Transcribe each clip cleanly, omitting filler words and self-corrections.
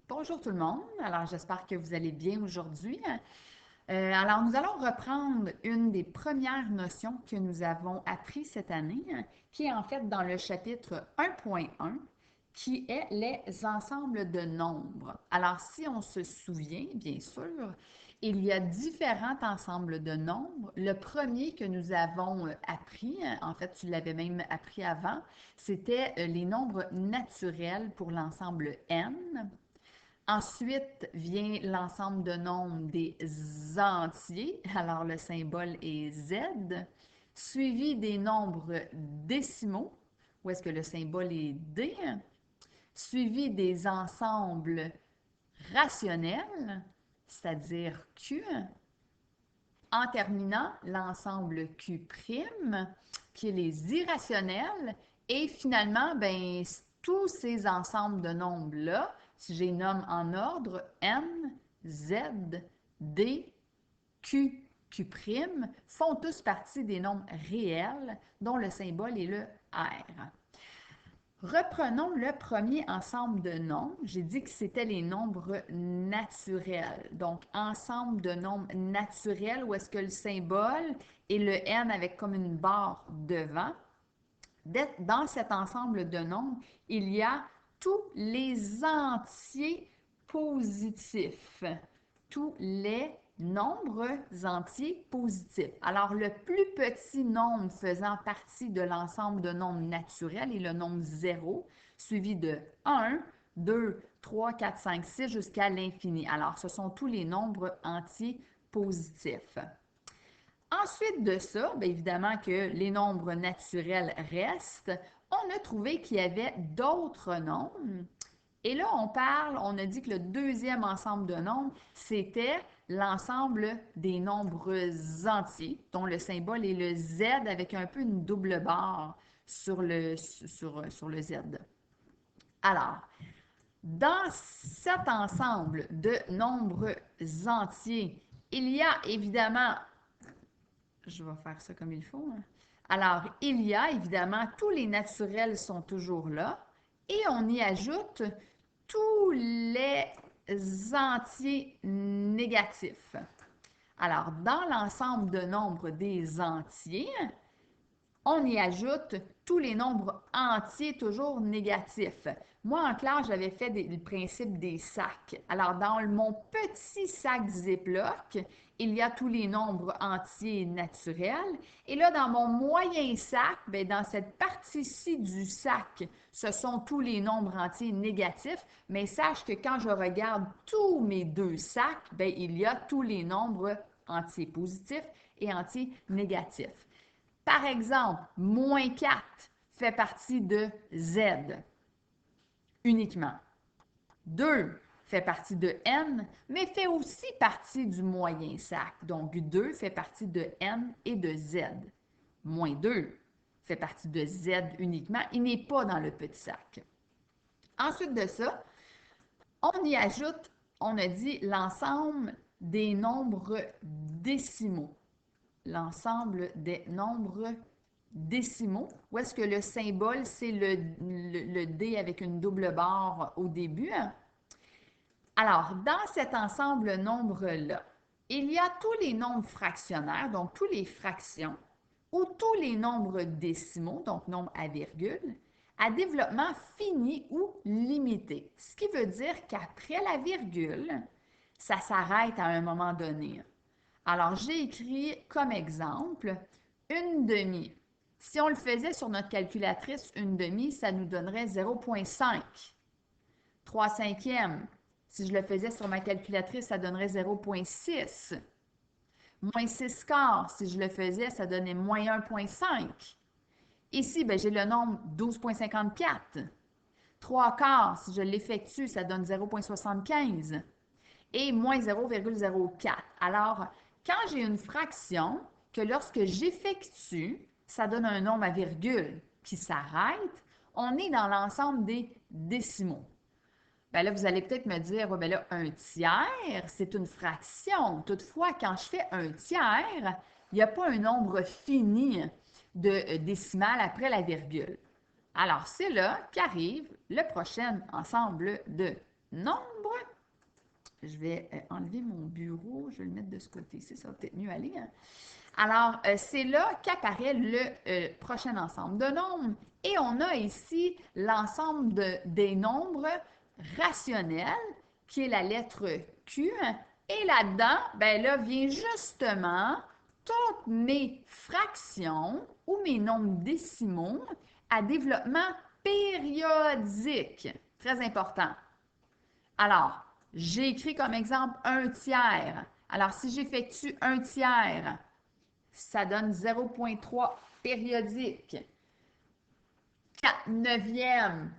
Bonjour tout le monde. Alors, j'espère que vous allez bien aujourd'hui. Alors, nous allons reprendre une des premières notions que nous avons appris cette année, qui est en fait dans le chapitre 1.1, qui est les ensembles de nombres. Alors, si on se souvient, bien sûr, il y a différents ensembles de nombres. Le premier que nous avons appris, en fait, tu l'avais même appris avant, c'était les nombres naturels pour l'ensemble n. Ensuite vient l'ensemble de nombres des entiers, alors le symbole est Z, suivi des nombres décimaux, où est-ce que le symbole est D, suivi des ensembles rationnels, c'est-à-dire Q, en terminant l'ensemble Q', qui est les irrationnels, et finalement, ben, tous ces ensembles de nombres-là, si je les nomme en ordre, N, Z, D, Q, Q', font tous partie des nombres réels dont le symbole est le R. Reprenons le premier ensemble de nombres. J'ai dit que c'était les nombres naturels. Donc, ensemble de nombres naturels où est-ce que le symbole est le n avec comme une barre devant. Dans cet ensemble de nombres, il y a tous les entiers positifs. Tous les nombres entiers positifs. Alors, le plus petit nombre faisant partie de l'ensemble de nombres naturels est le nombre 0, suivi de 1, 2, 3, 4, 5, 6 jusqu'à l'infini. Alors, ce sont tous les nombres entiers positifs. Ensuite de ça, bien évidemment que les nombres naturels restent, on a trouvé qu'il y avait d'autres nombres. Et là, on a dit que le deuxième ensemble de nombres, c'était l'ensemble des nombres entiers, dont le symbole est le Z avec un peu une double barre sur le Z. Alors, dans cet ensemble de nombres entiers, il y a évidemment, je vais faire ça comme il faut. Alors, il y a évidemment, tous les naturels sont toujours là, et on y ajoute tous les entiers négatifs. Alors, dans l'ensemble de nombres des entiers, on y ajoute tous les nombres entiers toujours négatifs. Moi, en classe, j'avais fait le principe des sacs. Alors, dans mon petit sac Ziploc, il y a tous les nombres entiers naturels. Et là, dans mon moyen sac, bien, dans cette partie-ci du sac, ce sont tous les nombres entiers négatifs. Mais sache que quand je regarde tous mes deux sacs, bien, il y a tous les nombres entiers positifs et entiers négatifs. Par exemple, moins 4 fait partie de Z uniquement. 2 fait partie de N, mais fait aussi partie du moyen sac. Donc, 2 fait partie de N et de Z. Moins 2 fait partie de Z uniquement. Il n'est pas dans le petit sac. Ensuite de ça, on y ajoute, on a dit, l'ensemble des nombres décimaux. L'ensemble des nombres décimaux, où est-ce que le symbole, c'est le D avec une double barre au début. Alors, dans cet ensemble nombre-là, il y a tous les nombres fractionnaires, donc tous les fractions, ou tous les nombres décimaux, donc nombres à virgule, à développement fini ou limité. Ce qui veut dire qu'après la virgule, ça s'arrête à un moment donné. Alors, j'ai écrit comme exemple une demi. Si on le faisait sur notre calculatrice, une demi, ça nous donnerait 0,5. 3 cinquièmes. Si je le faisais sur ma calculatrice, ça donnerait 0,6. Moins 6 quarts, si je le faisais, ça donnait moins 1,5. Ici, ben, j'ai le nombre 12,54. 3 quarts, si je l'effectue, ça donne 0,75. Et moins 0,04. Alors, quand j'ai une fraction, que lorsque j'effectue, ça donne un nombre à virgule qui s'arrête, on est dans l'ensemble des décimaux. Bien là, vous allez peut-être me dire, ouais, bien là, un tiers, c'est une fraction. Toutefois, quand je fais un tiers, il n'y a pas un nombre fini de décimales après la virgule. Alors, c'est là qu'arrive le prochain ensemble de nombre. Je vais enlever mon bureau, je vais le mettre de ce côté-ci, ça va peut-être mieux aller. Hein? Alors, c'est là qu'apparaît le prochain ensemble de nombres. Et on a ici l'ensemble des nombres rationnels, qui est la lettre Q. Et là-dedans, ben là, vient justement toutes mes fractions ou mes nombres décimaux à développement périodique. Très important. Alors, j'ai écrit comme exemple 1/3. Alors, si j'effectue 1/3, ça donne 0,3 périodique. 4/9,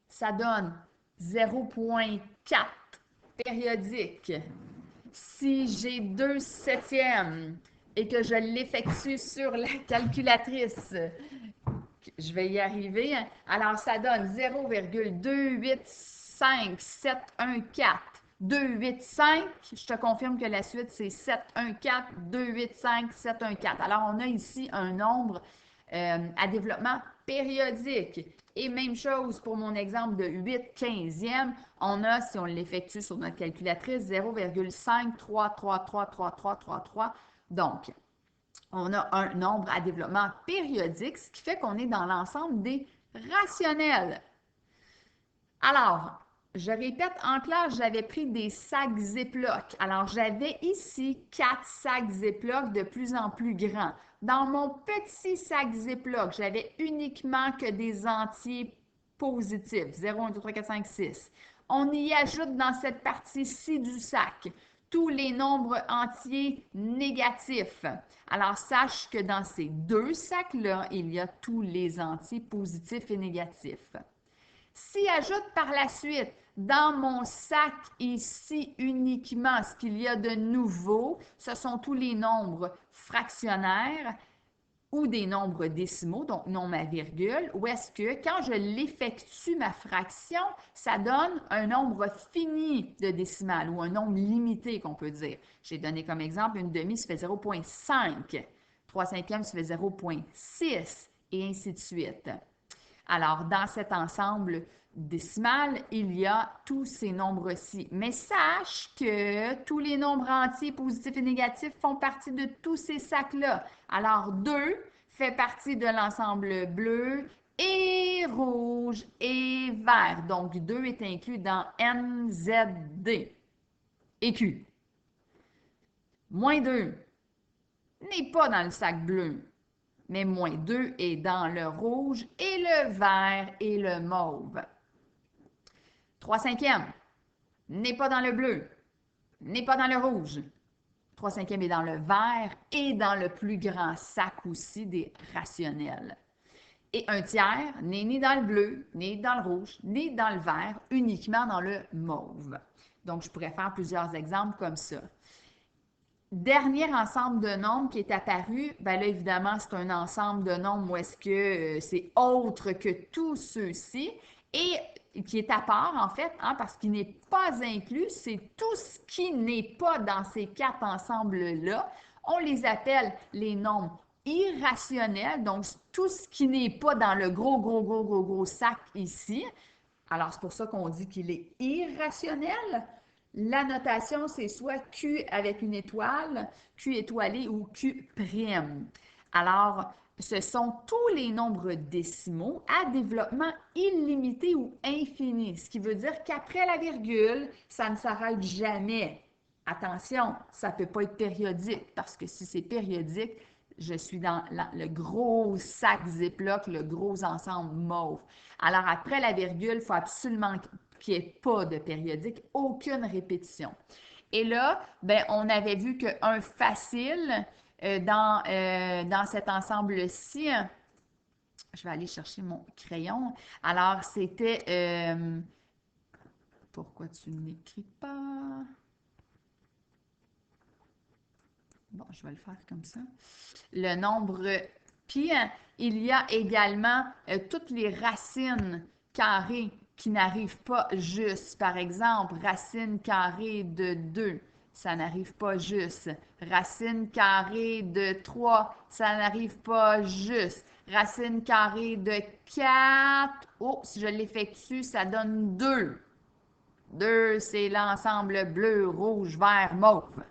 ça donne 0,4 périodique. Si j'ai 2/7 et que je l'effectue sur la calculatrice, je vais y arriver. Alors, ça donne 0,285,714. 285, je te confirme que la suite, c'est 714, 285, 714. Alors, on a ici un nombre à développement périodique. Et même chose pour mon exemple de 8/15e, on a, si on l'effectue sur notre calculatrice, 0,533333333. Donc, on a un nombre à développement périodique, ce qui fait qu'on est dans l'ensemble des rationnels. Alors, je répète, en classe, j'avais pris des sacs Ziploc. Alors, j'avais ici 4 sacs Ziploc de plus en plus grands. Dans mon petit sac Ziploc, j'avais uniquement que des entiers positifs. 0, 1, 2, 3, 4, 5, 6. On y ajoute dans cette partie-ci du sac tous les nombres entiers négatifs. Alors, sache que dans ces deux sacs-là, il y a tous les entiers positifs et négatifs. Si ajoute par la suite dans mon sac ici uniquement ce qu'il y a de nouveau, ce sont tous les nombres fractionnaires ou des nombres décimaux, donc non ma virgule, ou est-ce que quand je l'effectue ma fraction, ça donne un nombre fini de décimales ou un nombre limité qu'on peut dire. J'ai donné comme exemple une demi, ça fait 0,5, 3/5, ça fait 0,6 et ainsi de suite. Alors, dans cet ensemble décimal, il y a tous ces nombres-ci. Mais sache que tous les nombres entiers, positifs et négatifs, font partie de tous ces sacs-là. Alors, 2 fait partie de l'ensemble bleu et rouge et vert. Donc, 2 est inclus dans NZD et Q. Moins 2 n'est pas dans le sac bleu, mais moins 2 est dans le rouge et le vert et le mauve. 3/5 n'est pas dans le bleu, n'est pas dans le rouge. 3/5 est dans le vert et dans le plus grand sac aussi des rationnels. Et 1/3 n'est ni dans le bleu, ni dans le rouge, ni dans le vert, uniquement dans le mauve. Donc, je pourrais faire plusieurs exemples comme ça. Dernier ensemble de nombres qui est apparu, bien là, évidemment, c'est un ensemble de nombres où est-ce que c'est autre que tous ceux-ci et qui est à part, en fait, hein, parce qu'il n'est pas inclus, c'est tout ce qui n'est pas dans ces 4 ensembles-là. On les appelle les nombres irrationnels, donc tout ce qui n'est pas dans le gros sac ici. Alors, c'est pour ça qu'on dit qu'il est irrationnel. La notation, c'est soit Q avec une étoile, Q étoilé ou Q prime. Alors, ce sont tous les nombres décimaux à développement illimité ou infini, ce qui veut dire qu'après la virgule, ça ne s'arrête jamais. Attention, ça ne peut pas être périodique, parce que si c'est périodique, je suis dans le gros sac Ziploc, le gros ensemble mauve. Alors, après la virgule, il faut absolument qu'il n'y ait pas de périodique, aucune répétition. Et là, ben, on avait vu qu'un facile dans cet ensemble-ci, je vais aller chercher mon crayon. Alors, c'était... pourquoi tu n'écris pas? Bon, je vais le faire comme ça. Le nombre pi, il y a également toutes les racines carrées qui n'arrivent pas juste. Par exemple, racine carrée de 2, ça n'arrive pas juste. Racine carrée de 3, ça n'arrive pas juste. Racine carrée de 4, oh, si je l'effectue, ça donne 2. 2, c'est l'ensemble bleu, rouge, vert, mauve.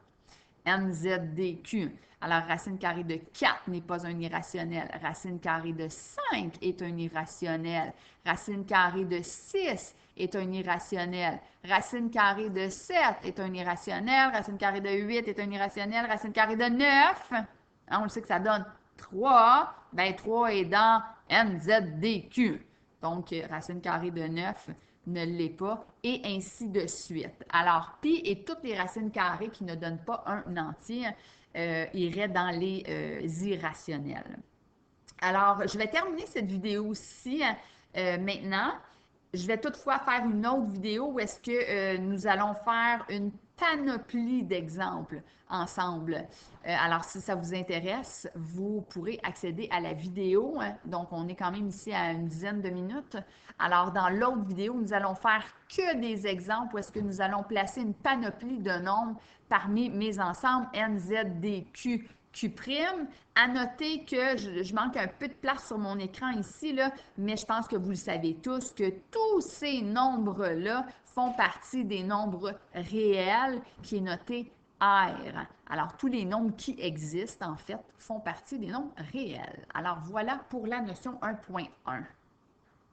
NZDQ. Alors, racine carrée de 4 n'est pas un irrationnel. Racine carrée de 5 est un irrationnel. Racine carrée de 6 est un irrationnel. Racine carrée de 7 est un irrationnel. Racine carrée de 8 est un irrationnel. Racine carrée de 9, on le sait que ça donne 3. Ben 3 est dans NZDQ. Donc, racine carrée de 9 ne l'est pas, et ainsi de suite. Alors, pi et toutes les racines carrées qui ne donnent pas un entier iraient dans les irrationnels. Alors, je vais terminer cette vidéo-ci maintenant. Je vais toutefois faire une autre vidéo où est-ce que nous allons faire une panoplie d'exemples ensemble. Alors, si ça vous intéresse, vous pourrez accéder à la vidéo. Donc, on est quand même ici à une dizaine de minutes. Alors, dans l'autre vidéo, nous allons faire que des exemples où est-ce que nous allons placer une panoplie de nombres parmi mes ensembles NZDQ. Q'. À noter que je manque un peu de place sur mon écran ici, là, mais je pense que vous le savez tous que tous ces nombres-là font partie des nombres réels qui est noté R. Alors, tous les nombres qui existent, en fait, font partie des nombres réels. Alors, voilà pour la notion 1.1.